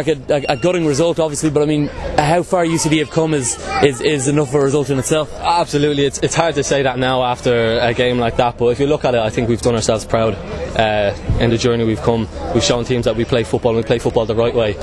A gutting result, obviously, but I mean, how far UCD have come is enough of a result in itself. Absolutely, it's hard to say that now after a game like that, but if you look at it, I think we've done ourselves proud in the journey we've come. We've shown teams that we play football, and we play football the right way.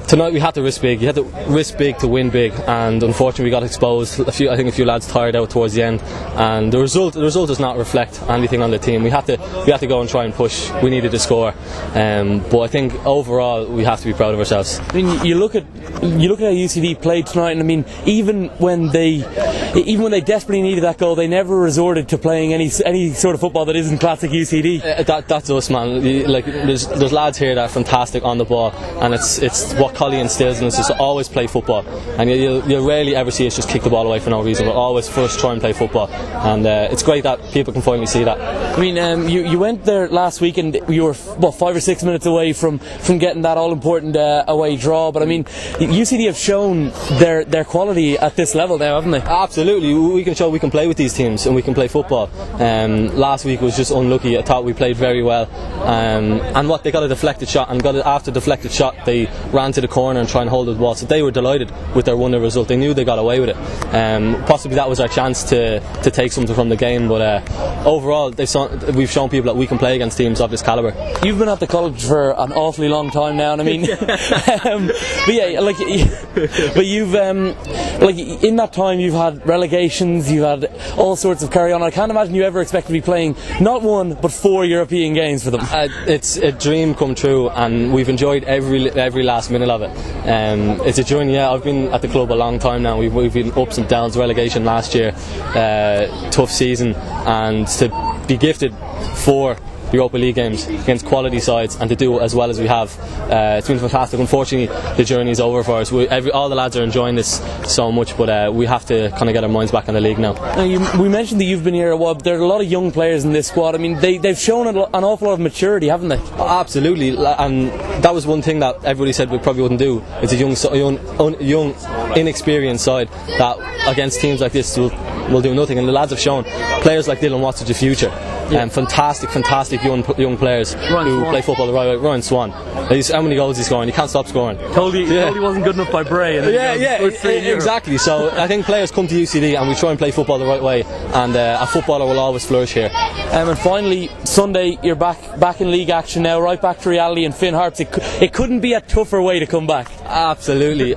Tonight we had to risk big. You had to risk big to win big, and unfortunately we got exposed. I think a few lads tired out towards the end, and the result does not reflect anything on the team. We had to go and try and push. We needed to score, but I think overall we have to be proud of ourselves. I mean, you look at how UCD played tonight, and I mean, even when they desperately needed that goal, they never resorted to playing any sort of football that isn't classic UCD. That's us, man. Like there's lads here that are fantastic on the ball, and it's what Collie instills in us is to always play football, and you'll rarely ever see us just kick the ball away for no reason. We'll always first try and play football, and it's great that people can finally see that. I mean, you went there last week and you were 5 or 6 minutes away from getting that all important away draw, but I mean, UCD have shown their quality at this level now, haven't they? Absolutely, we can show we can play with these teams and we can play football. Last week was just unlucky. I thought we played very well, and they got a deflected shot, and after the deflected shot they ran to the corner and try and hold the ball, so they were delighted with their 1-0 result. They knew they got away with it. Possibly that was our chance to take something from the game, but overall we've shown people that we can play against teams of this calibre. You've been at the college for an awfully long time now, and I mean but yeah, but you've in that time you've had relegations, you've had all sorts of carry on. I can't imagine you ever expect to be playing not 1 but 4 European games for them. It's a dream come true, and we've enjoyed every last minute of it. It's a journey. Yeah, I've been at the club a long time now. We've been ups and downs. Relegation last year, tough season, and to be gifted 4 Europa League games against quality sides and to do as well as we have, it's been fantastic. Unfortunately the journey is over for us. All the lads are enjoying this so much, but we have to kind of get our minds back on the league now. We mentioned that you've been here a while, but there are a lot of young players in this squad. I mean, they've shown an awful lot of maturity, haven't they? Absolutely, and that was one thing that everybody said we probably wouldn't do. It's a young inexperienced side that against teams like this will do nothing, and the lads have shown. Players like Dylan Watts are the future. Fantastic young players who play football the right way. Ryan Swan, how many goals he's scoring? He can't stop scoring. Told he wasn't good enough by Bray. Exactly. So I think players come to UCD and we try and play football the right way, and a footballer will always flourish here. And finally, Sunday you're back in league action now, right back to reality in Finn Harps. It couldn't be a tougher way to come back. Absolutely.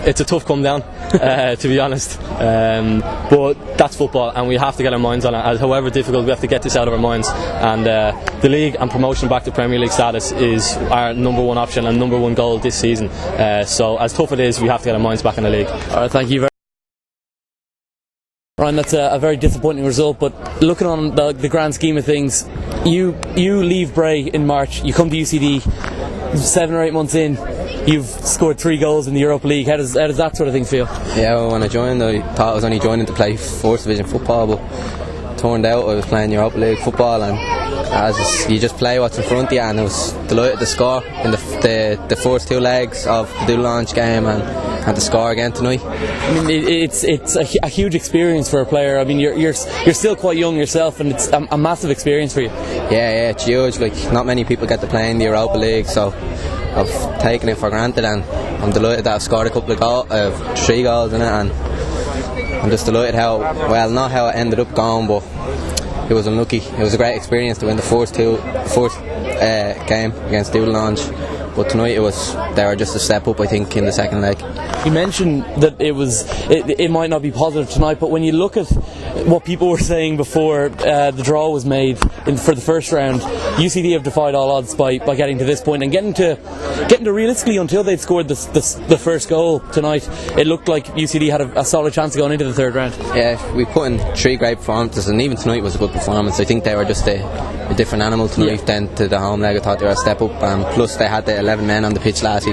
It's a tough come down, to be honest, but that's football, and we have to get our minds on it. However difficult, we have to get this out of our minds, and the league and promotion back to Premier League status is our number one option and number one goal this season. So as tough it is, we have to get our minds back in the league. Alright, thank you very much. Ryan, that's a very disappointing result, but looking on the grand scheme of things, you leave Bray in March, you come to UCD 7 or 8 months in, you've scored 3 goals in the Europa League. How does that sort of thing feel? Yeah, well, when I joined I thought I was only joining to play 4th Division football, but turned out I was playing Europa League football, and you just play what's in front of you, and I was delighted to score in the first 2 legs of the dual launch game, and to score again tonight. I mean, it's a huge experience for a player. I mean, you're still quite young yourself, and it's a massive experience for you. Yeah, it's huge. Like, not many people get to play in the Europa League, so I've taken it for granted, and I'm delighted that I've scored a couple of 3 goals in it, and I'm just delighted not how it ended up going, but it was unlucky. It was a great experience to win the first game against Dual Launch, but tonight they were just a step up, I think, in the second leg. You mentioned that it might not be positive tonight, but when you look at what people were saying before the draw was made for the first round, UCD have defied all odds by getting to this point and getting to realistically, until they'd scored the first goal tonight, it looked like UCD had a solid chance of going into the third round. Yeah, we put in 3 great performances, and even tonight was a good performance. I think they were just a different animal tonight than to the home leg. I thought they were a step up, plus they had the 11 men on the pitch this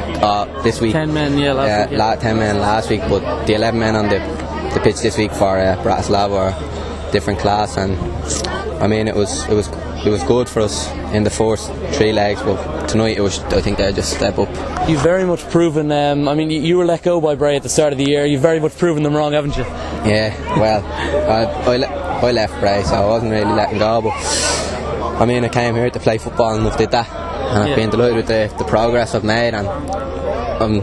week. 10 men, last week. 10 men last week, but the 11 men on the pitch this week for Bratislava are different class, and I mean it was good for us in the first 3 legs, but tonight I think they just step up. You've very much proven, I mean, you were let go by Bray at the start of the year. You've very much proven them wrong, haven't you? Yeah, well, I left Bray, so I wasn't really letting go, but I mean, I came here to play football and we did that. and I've been delighted with the progress I've made, and I'm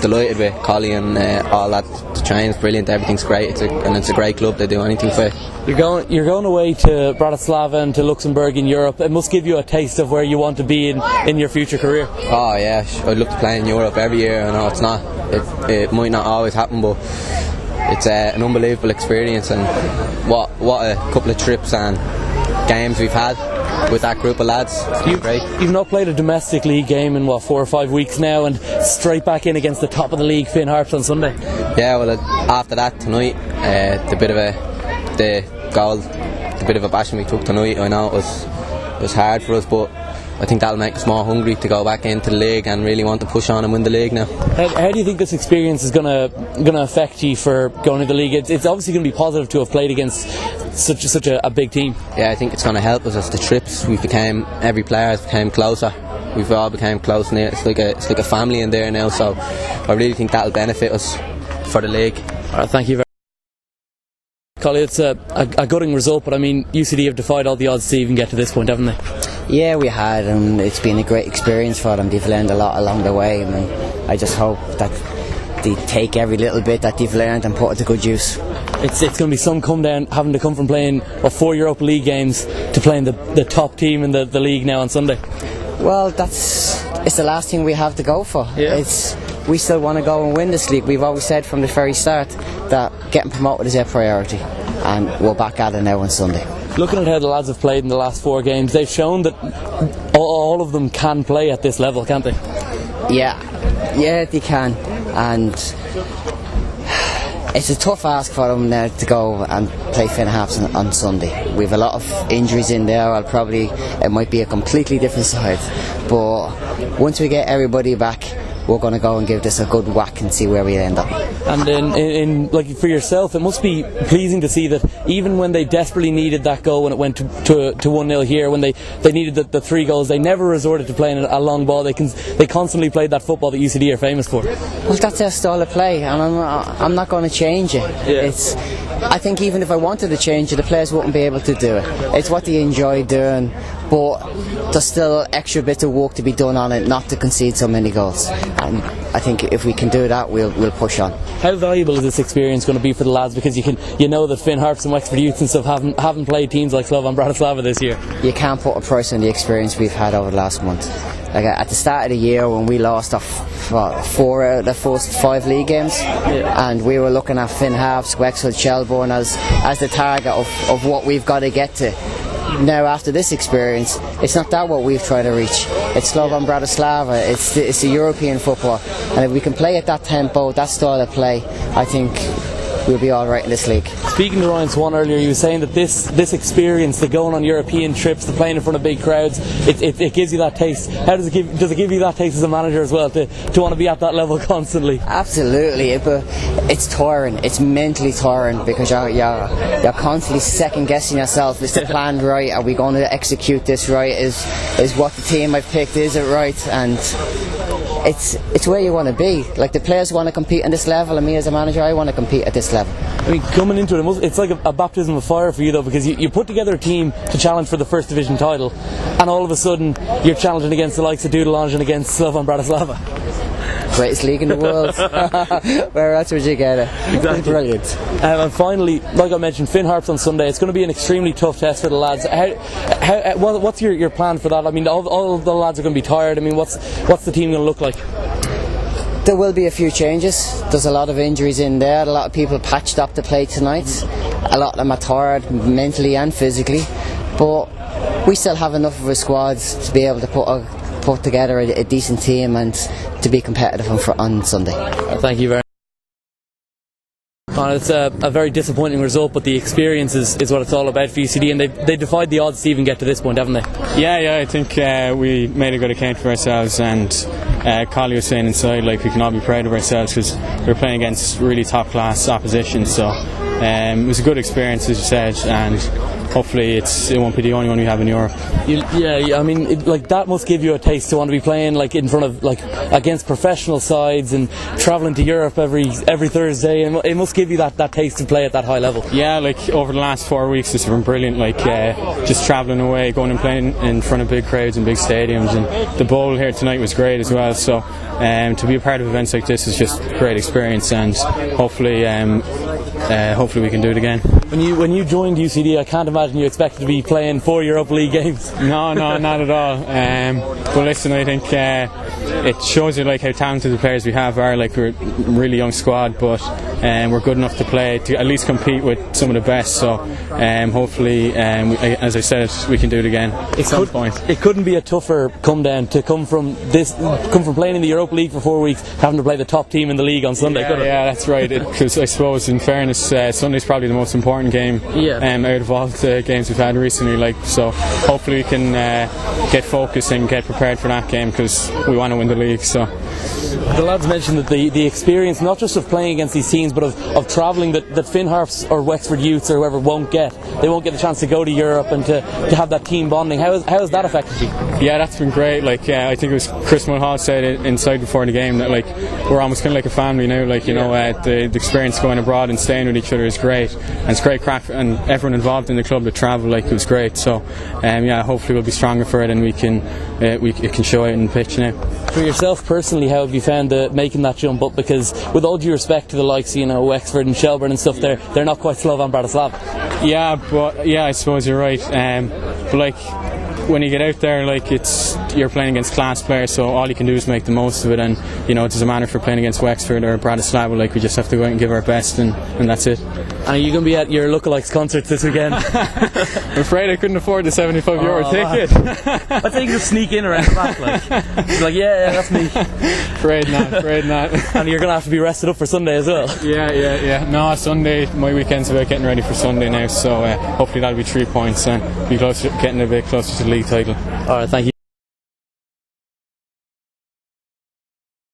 delighted with Collie and all that. The training's brilliant, everything's great, it's a great club. They do anything for it. You're going away to Bratislava and to Luxembourg in Europe. It must give you a taste of where you want to be in your future career. Oh yeah, I'd love to play in Europe every year. I know it might not always happen, but it's an unbelievable experience, and what a couple of trips and games we've had with that group of lads. Great. You've not played a domestic league game in 4 or 5 weeks now, and straight back in against the top of the league, Finn Harps, on Sunday. Yeah, well, after that tonight, the bit of a bashing we took tonight, I know it was hard for us, but I think that'll make us more hungry to go back into the league and really want to push on and win the league now. How do you think this experience is going to affect you for going to the league? It's obviously going to be positive to have played against such a big team. Yeah, I think it's going to help us as the trips. Every player has become closer. We've all become close now. It's like a family in there now. So I really think that'll benefit us for the league. All right, thank you very much. Collie, it's a gutting result, but I mean, UCD have defied all the odds to even get to this point, haven't they? Yeah, we had, and it's been a great experience for them. They've learned a lot along the way, and I just hope that they take every little bit that they've learned and put it to good use. It's going to be some come down, having to come from playing 4 Europa League games to playing the top team in the league now on Sunday. Well, it's the last thing we have to go for. Yeah. We still want to go and win this league. We've always said from the very start that getting promoted is our priority, and we're back at it now on Sunday. Looking at how the lads have played in the last 4 games, they've shown that all of them can play at this level, can't they? Yeah, they can, and it's a tough ask for them now to go and play Finn Harps on Sunday. We've a lot of injuries in there. It might be a completely different side, but once we get everybody back, we're going to go and give this a good whack and see where we end up. And in like for yourself, it must be pleasing to see that even when they desperately needed that goal, when it went to 1-0 here, when they needed the 3 goals, they never resorted to playing a long ball. They constantly played that football that UCD are famous for. Well, that's their style of play, and I'm not going to change it. Yeah. I think even if I wanted to change it, the players wouldn't be able to do it. It's what they enjoy doing, but there's still extra bit of work to be done on it, not to concede so many goals. And I think if we can do that, we'll push on. How valuable is this experience going to be for the lads? Because you know that Finn Harps and Wexford Youth and stuff haven't played teams like Slovan Bratislava this year. You can't put a price on the experience we've had over the last month. Like at the start of the year, when we lost 4 out of the first 5 league games, and we were looking at Finn Harps, Wexford, Shelbourne as the target of what we've got to get to. Now after this experience, it's not that what we've tried to reach. It's Slovan Bratislava, it's the European football, and if we can play at that tempo, that style of play, I think we'll be alright in this league. Speaking to Ryan Swan earlier, he was saying that this experience, the going on European trips, the playing in front of big crowds, it gives you that taste. How does it give you that taste as a manager as well, to want to be at that level constantly? Absolutely, but it's tiring. It's mentally tiring because you're constantly second guessing yourself. Is the plan right? Are we going to execute this right? Is what the team I've picked, is it right? And it's where you want to be. Like, the players want to compete at this level, and me as a manager, I want to compete at this level. I mean, coming into it, it's like a baptism of fire for you, though, because you put together a team to challenge for the first division title, and all of a sudden you're challenging against the likes of Dudelange and against Slovan Bratislava. Greatest league in the world. Where else would you get it? Exactly. It's brilliant. And finally, like I mentioned, Finn Harps on Sunday. It's going to be an extremely tough test for the lads. What's your plan for that? I mean, all the lads are going to be tired. I mean, what's the team going to look like? There will be a few changes. There's a lot of injuries in there. A lot of people patched up to play tonight. A lot of them are tired mentally and physically, but we still have enough of a squad to be able to put together a decent team and to be competitive on Sunday. Thank you very much. It's a very disappointing result, but the experience is what it's all about for UCD, and they defied the odds to even get to this point, haven't they? Yeah, I think we made a good account for ourselves, and Collie was saying inside, like, we can all be proud of ourselves because we're playing against really top class opposition, so it was a good experience, as you said, and hopefully it won't be the only one we have in Europe. I mean, that must give you a taste to want to be playing in front of against professional sides and travelling to Europe every Thursday, and it must give you that taste to play at that high level. Yeah, over the last 4 weeks it's been brilliant, just travelling away, going and playing in front of big crowds and big stadiums, and the bowl here tonight was great as well, so to be a part of events like this is just a great experience, and hopefully we can do it again. When you joined UCD, I can't imagine you expected to be playing 4 Europa League games. No, not at all. But listen, I think it shows you how talented the players we have are. We're a really young squad, but we're good enough to play, to at least compete with some of the best. So hopefully, as I said, we can do it again at some point. It couldn't be a tougher come down to come from playing in the Europa League for 4 weeks, having to play the top team in the league on Sunday. Could it? Yeah, that's right. Because I suppose, in fairness, Sunday's probably the most important game out of all the games we've had recently. So hopefully we can get focused and get prepared for that game, because we want to win the league. So the lads mentioned that the experience, not just of playing against these teams, but of travelling, that Finn Harps or Wexford Youths or whoever won't get the chance to go to Europe and to have that team bonding. How has that affected you? Yeah, that's been great. I think it was Chris Mulhall said it inside before the game that we're almost kind of like a family now. The experience going abroad and staying with each other is great, and it's great crack, and everyone involved in the club that travel, it was great. So hopefully we'll be stronger for it, and we can show it in the pitch now. For yourself personally, how have you found making that jump up? Because with all due respect to the likes, Wexford and Shelburne and stuff, they're not quite Slovan Bratislava. Yeah, I suppose you're right. But when you get out there, you're playing against class players, so all you can do is make the most of it. And it doesn't matter if we're playing against Wexford or Bratislava. We just have to go out and give our best, and that's it. And are you going to be at your lookalikes concerts this weekend? I'm afraid I couldn't afford the €75 ticket. I think you just sneak in around the back, yeah, that's me. Afraid not. And you're going to have to be rested up for Sunday as well. Yeah. No, Sunday, my weekend's about getting ready for Sunday now, so hopefully that'll be 3 points and be getting a bit closer to the league title. Alright, thank you.